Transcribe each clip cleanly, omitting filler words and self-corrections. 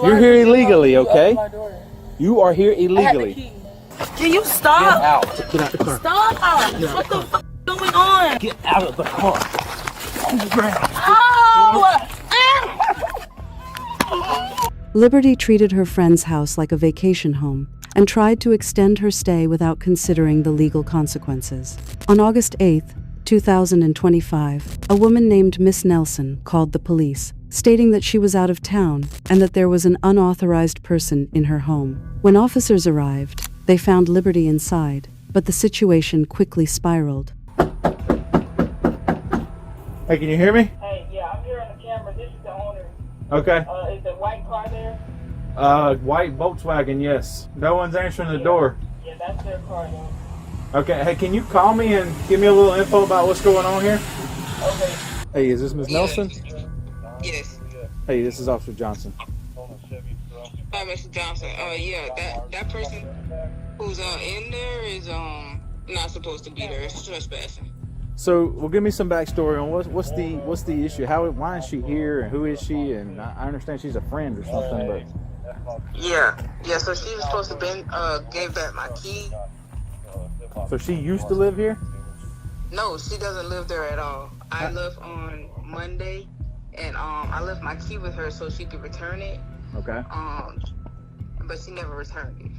You're here illegally, okay? You are here illegally. Can you stop? Get out. Get out the car. Stop! What the fuck is going on? Get out of the car. On the ground. Oh! Liberty treated her friend's house like a vacation home and tried to extend her stay without considering the legal consequences. On August 8, 2025, a woman named Miss Nelson called the police, stating that she was out of town and that there was an unauthorized person in her home. When officers arrived, they found Liberty inside, but the situation quickly spiraled. Hey, can you hear me? Hey, yeah, I'm here on the camera. This is the owner. Okay. Is the white car there? White Volkswagen, yes. No one's answering the door. Yeah, that's their car though. Okay, hey, can you call me and give me a little info about what's going on here? Okay. Hey, is this Miss Nelson? Yes. Hey, this is Officer Johnson. Hi, Mr. Johnson. Yeah, that person who's in there is not supposed to be there. It's trespassing. So, well, give me some backstory on what's the issue? Why is she here, and who is she? And I understand she's a friend or something, but Yeah. So she was supposed to gave back my key. so she used to live here? No, she doesn't live there at all. I left on Monday, and I left my key with her so she could return it. Okay. But she never returned it.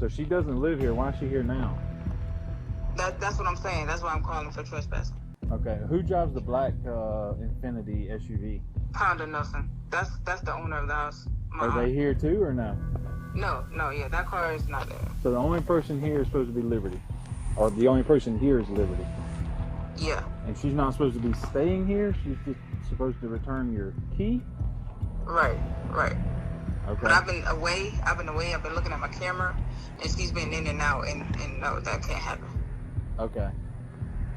So she doesn't live here. Why is she here now? That's what I'm saying. That's why I'm calling for trespassing. Okay. Who drives the black Infinity SUV? Pounder Nelson. That's the owner of the house. Are they here too or no? No, yeah, that car is not there. So the only person here is supposed to be Liberty, or the only person here is Liberty. Yeah. And she's not supposed to be staying here. She's just supposed to return your key. Right. Okay. But I've been away. I've been looking at my camera, and she's been in and out, and no, that can't happen. Okay.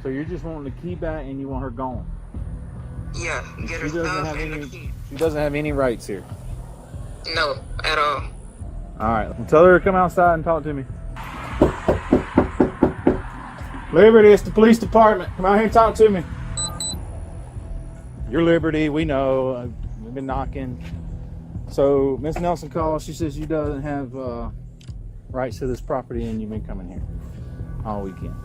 So you're just wanting the key back, and you want her gone. Yeah, get her stuff and the key. She doesn't have any rights here. No, at all. All right. Well, tell her to come outside and talk to me. Liberty, it's the police department. Come out here and talk to me. You're Liberty. We know. We've been knocking. So Miss Nelson called. She says you doesn't have rights to this property, and you've been coming here all weekend.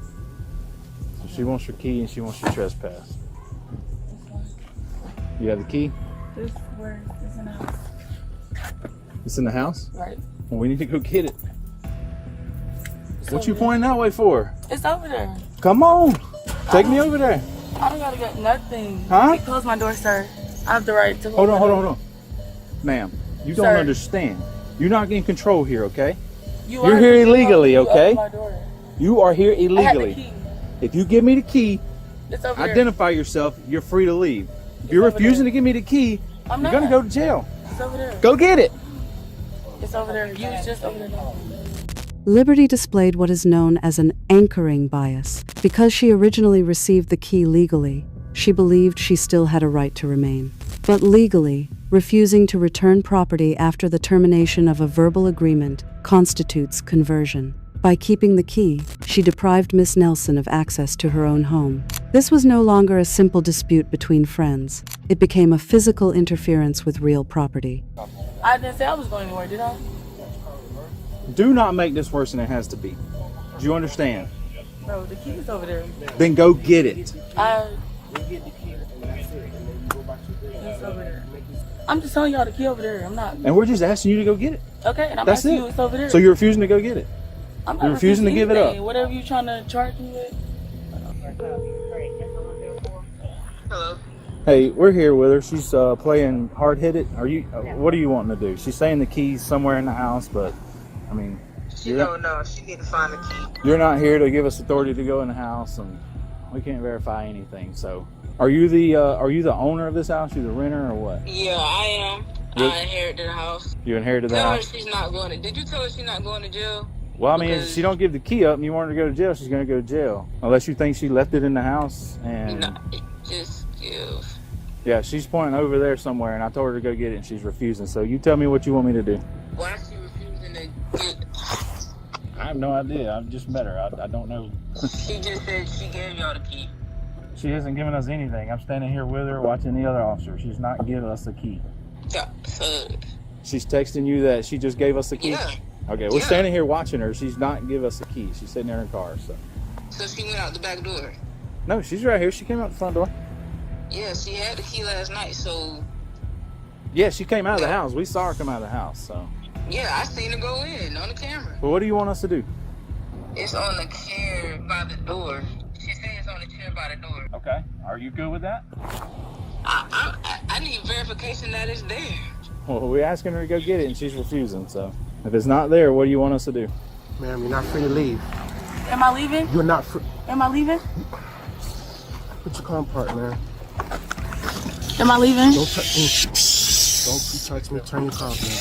So she wants your key and she wants your trespass. You have the key? This where is in the house. It's in the house? Right. Well, we need to go get it. It's What you over pointing that way for? there. It's over there. Come on. Take me over there. I don't gotta get nothing. Huh? Close my door, sir. I have the right to Hold on. Ma'am, you don't Sir. understand. You're not in control here, okay? You're You're here illegally, okay? My door. You are here I had the illegally. key. If you give me the key, It's over there. identify yourself, you're free to leave. If you're over refusing there. to give me the key, I'm you're not. gonna go to jail. It's over there. Go get it. It's over there. You was just over there now. Liberty displayed what is known as an anchoring bias. Because she originally received the key legally, she believed she still had a right to remain. But legally, refusing to return property after the termination of a verbal agreement constitutes conversion. By keeping the key, she deprived Miss Nelson of access to her own home. This was no longer a simple dispute between friends. It became a physical interference with real property. I didn't say I was going anywhere, did I? Do not make this worse than it has to be. Do you understand? Bro, the key is over there. Then go get it. It's over there. I'm just telling y'all the key over there. I'm not. And we're just asking you to go get it. Okay, and I'm That's asking it. you it's over there. So you're refusing to go get it. I'm not you're refusing to give it anything. up. Whatever you trying to charge me with. Hello. Hey, we're here with her. She's playing hard-headed. Are you? What are you wanting to do? She's saying the key's somewhere in the house, but I mean, No. She need to find the key. you're not here to give us authority to go in the house, and we can't verify anything. So, are you the owner of this house? You the renter or what? Yeah, I am. I inherited the house. You inherited the Tell her house. she's not going to. Did you tell her she's not going to jail? Well, I mean, if Because- she don't give the key up and you want her to go to jail, she's going to go to jail. Unless you think she left it in the house. And No, just give. yeah, she's pointing over there somewhere, and I told her to go get it, and she's refusing. So you tell me what you want me to do. Why is she refusing to get? I have no idea. I've just met her. I don't know. She just said she gave y'all the key. She hasn't given us anything. I'm standing here with her watching the other officer. She's not giving us the key. So She's texting you that she just gave us the key? Yeah. Okay, we're Yeah. standing here watching her. She's not give us the key. She's sitting there in her car, so. So she went out the back door. No, she's right here. She came out the front door. Yeah, she had the key last night, so Yeah, she came out of the house. We saw her come out of the house, so. yeah, I seen her go in on the camera. Well, what do you want us to do? It's on the chair by the door. She said it's on the chair by the door. Okay, are you good with that? I need verification that it's there. Well, we're asking her to go get it, and she's refusing, so. If it's not there, what do you want us to do? Ma'am, you're not free to leave. Am I leaving? You're not free. Am I leaving? Put your car in park, man. Am I leaving? Don't touch me. Don't you touch me. Turn your car off, man.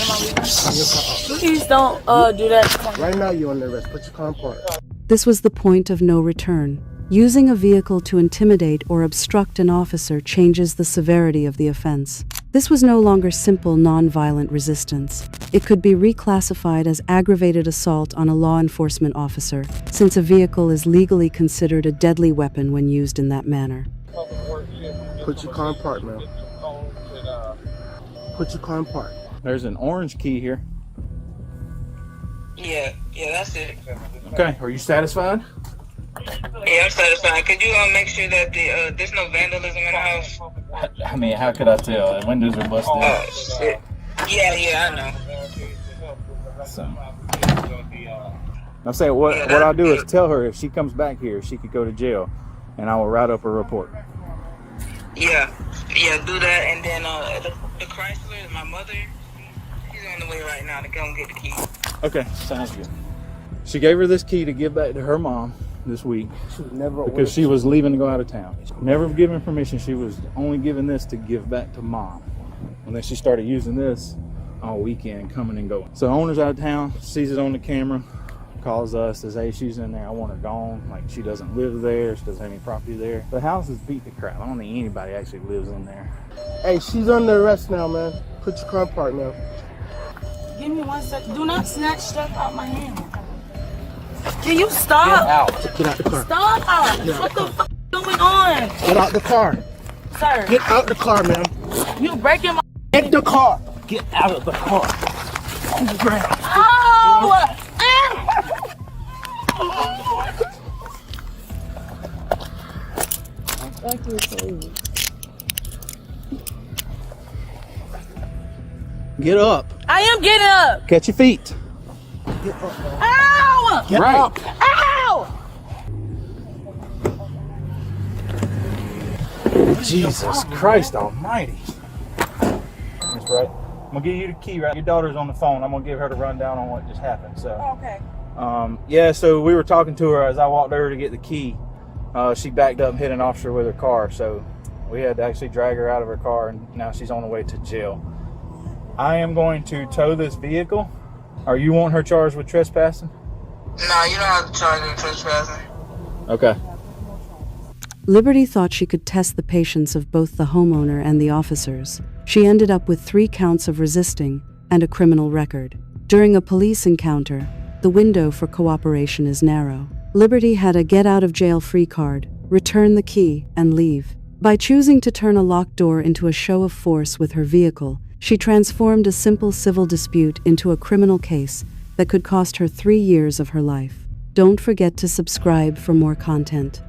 Am I leaving? Turn your car off. Please don't do that. Right now, you're under arrest. Put your car in park. This was the point of no return. Using a vehicle to intimidate or obstruct an officer changes the severity of the offense. This was no longer simple nonviolent resistance. It could be reclassified as aggravated assault on a law enforcement officer, since a vehicle is legally considered a deadly weapon when used in that manner. Put your car in park, man. Put your car in park. There's an orange key here. Yeah, that's it. Okay, are you satisfied? Yeah, I'm satisfied. Could you make sure that there's no vandalism in the house? I mean, how could I tell? The windows are busted. Oh, shit. Yeah, I know. So. I'm saying what I'll do is tell her if she comes back here, she could go to jail, and I will write up a report. Yeah, do that, and then the Chrysler, my mother, she's on the way right now to come get the key. Okay, sounds good. She gave her this key to give back to her mom this week She was never because she was leaving to go out of town. Never given permission. She was only given this to give back to mom. And then she started using this all weekend, coming and going. So owner's out of town, sees it on the camera, calls us, says, hey, she's in there. I want her gone. Like, she doesn't live there. She doesn't have any property there. The house is beat to crap. I don't think anybody actually lives in there. Hey, she's under arrest now, man. Put your car in park now. Give me 1 second. Do not snatch stuff out my hand. Can you stop? Get out the car. Stop! What the fuck is going on? Get out the car. Sir, Get out the car, man. you breaking my... Get the car. Get out of the car. On the ground. Oh! Get up. I am getting up! Catch your feet. Ow! Get Right. up. Ow! Jesus Christ almighty. That's right. I'm gonna give you the key, right? Your daughter's on the phone. I'm gonna give her the rundown on what just happened. So, Okay. yeah, so we were talking to her as I walked over to get the key. She backed up and hit an officer with her car. So we had to actually drag her out of her car, and now she's on the way to jail. I am going to tow this vehicle. Are you want her charged with trespassing? No, you don't have to charge her trespassing. Okay. Liberty thought she could test the patience of both the homeowner and the officers. She ended up with 3 counts of resisting and a criminal record. During a police encounter, the window for cooperation is narrow. Liberty had a get-out-of-jail-free card, return the key, and leave. By choosing to turn a locked door into a show of force with her vehicle, she transformed a simple civil dispute into a criminal case that could cost her 3 years of her life. Don't forget to subscribe for more content.